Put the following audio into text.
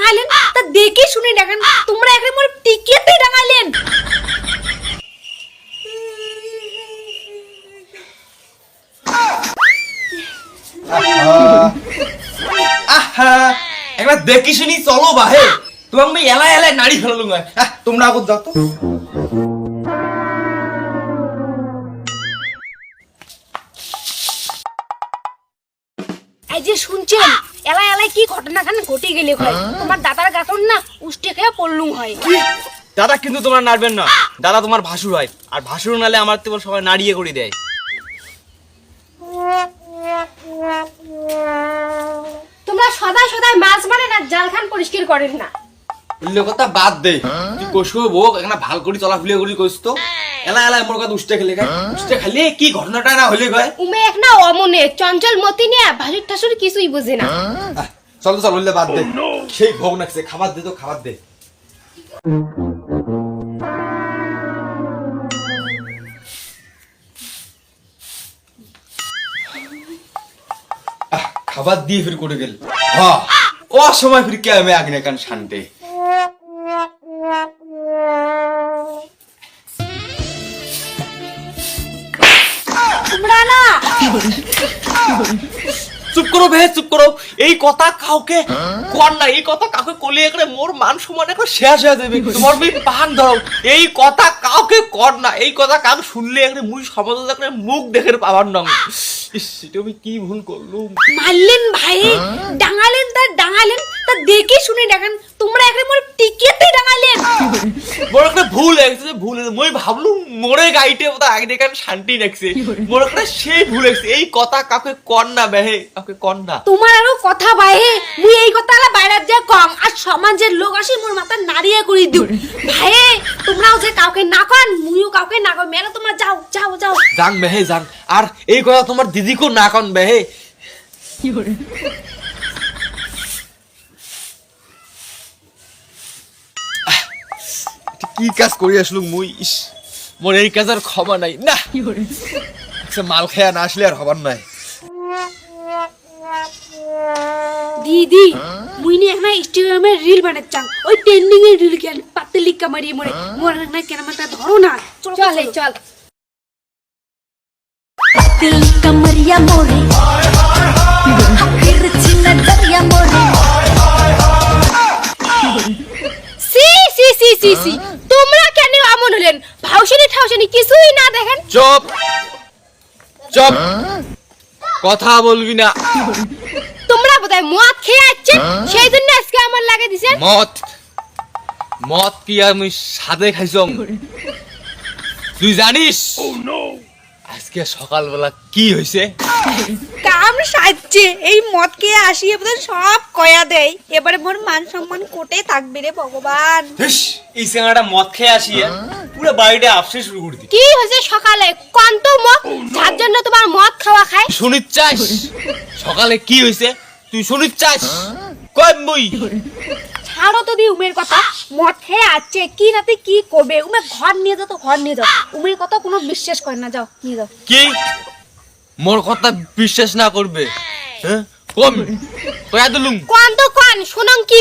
ডাঙালেন তা দেখে শুনে ডাঙান তোমরা একরে মোর টিকেতে ডাঙালেন আহা একবার দেখি শুনি চলো বাহে তোমাকে আমি এলাই এলাই নাড়ি ফেলালুম তোমরা আগত যাও তো এই যে শুনছেন এলাই এলাই কি ঘটনা খান ঘটে গেলে হয় তোমার দাদার গাতন না উষ্টে খেয়ে পড়লুম হয় দাদা কিন্তু তোমরা নাড়বেন না দাদা তোমার ভাসুর হয় আর ভাসুর নালে আমার তোমার সবাই নাড়িয়ে করে দেয় তোমরা সদাই সদাই মাছ মারে না জালখান পরিষ্কার করেন না বললে কথা বাদ দে তুই কষু বউক এখানে ভাল করে চলাফুলি করি কইস তো এলা এলা মোর কথা উষ্টে খেলে গায় উষ্টে খালি কি ঘটনাটা না হইলে গয় উমে এক না অমনে চঞ্চল মতি নিয়ে ভাসুর ঠাসুর কিছুই বুঝে না চলো চল বললে বাদ দে সেই ভোগ নাকছে খাবার দে তো খাবার দে খাবার দিয়ে ফির করে গেল হ্যাঁ ও সময় ফির কে আমি আগে কান শান্তি তোমরা না চুপ করো বে চুপ করো এই কথা কাউকে কর না এই কথা কাউকে কলি একরে মোর মান সম্মান একরে শেষ হয়ে যাবে তোমার বই পান ধরো এই কথা কাউকে কর না এই কথা কাউ শুনলে একরে মুই সমাজে একরে মুখ দেখে পাবার নং ইস তুমি কি ভুল করলুম মারলেন ভাই ডাঙালেন তা দেখে শুনে ডাঙান তোমরা একরে মোর টিকেতে ডাঙালেন মোর একটা ভুল হয়েছে ভুল হয়েছে মই ভাবলুম মোরে গাইতে বোধ আগে দেখান শান্তি রাখছে মোর একটা সেই ভুল হয়েছে এই কথা কাউকে কর না বেহে কাউকে কর না তোমার আরো কথা ভাইয়ে মুই এই কথা আলা বাইরে যা কম আর সমাজের লোক আসি মোর মাথা নাড়িয়ে করি দিও ভাইয়ে তোমরাও যে কাউকে না কন মুইও কাউকে না কন মেলা তোমরা যাও যাও যাও জান বেহে জান আর এই কথা তোমার দিদিকেও না কন বেহে কি কাজ করি আসলুম মুই ইস মোর এই কাজের ক্ষমা নাই না মাল খেয়া না আসলে আর হবার নাই দিদি মুই নি একটা ইনস্টাগ্রামে রিল বানাচ্ছাম ওই ট্রেন্ডিং এর রিল কেন পাতে লিখা মারি মরে মোর না কেন মাথা ধরো না চলে চল दिल कमरिया मोरे तिरछी नजरिया मोरे সি সি সি সি সি তোমরা কেন এমন হলেন ভাউসিনি ঠাউসিনি কিছুই না দেখেন চুপ চুপ কথা বলবি না তোমরা বোধহয় মদ খেয়ে আছেন সেই জন্য আজকে আমার লাগে দিছেন মদ মদ কি আমি সাদে খাইছম তুই জানিস আজকে সকালবেলা কি হয়েছে কাম সাজছে এই মদ খেয়ে আসিয়ে বোধহয় সব কয়া দেয় এবারে মোর মান সম্মান কোটে থাকবে রে ভগবান এই সিঙ্গাটা মদ খেয়ে আসিয়া পুরো বাড়িটা আপসে শুরু করে দি কি হয়েছে সকালে কন্ত মদ যার জন্য তোমার মদ খাওয়া খায় শুনিস চাস সকালে কি হয়েছে তুই শুনিস চাস কই মুই ছাড়ো তো দি উমের কথা মদ খেয়ে আছে কি রাতে কি করবে উমে ঘর নিয়ে যাও তো ঘর নিয়ে যাও উমের কথা কোনো বিশ্বাস করে না যাও নিয়ে যাও কি মোর কথা বিশ্বাস না করবে হ্যাঁ কম কয়া দিলুম কোন তো কোন শুনং কি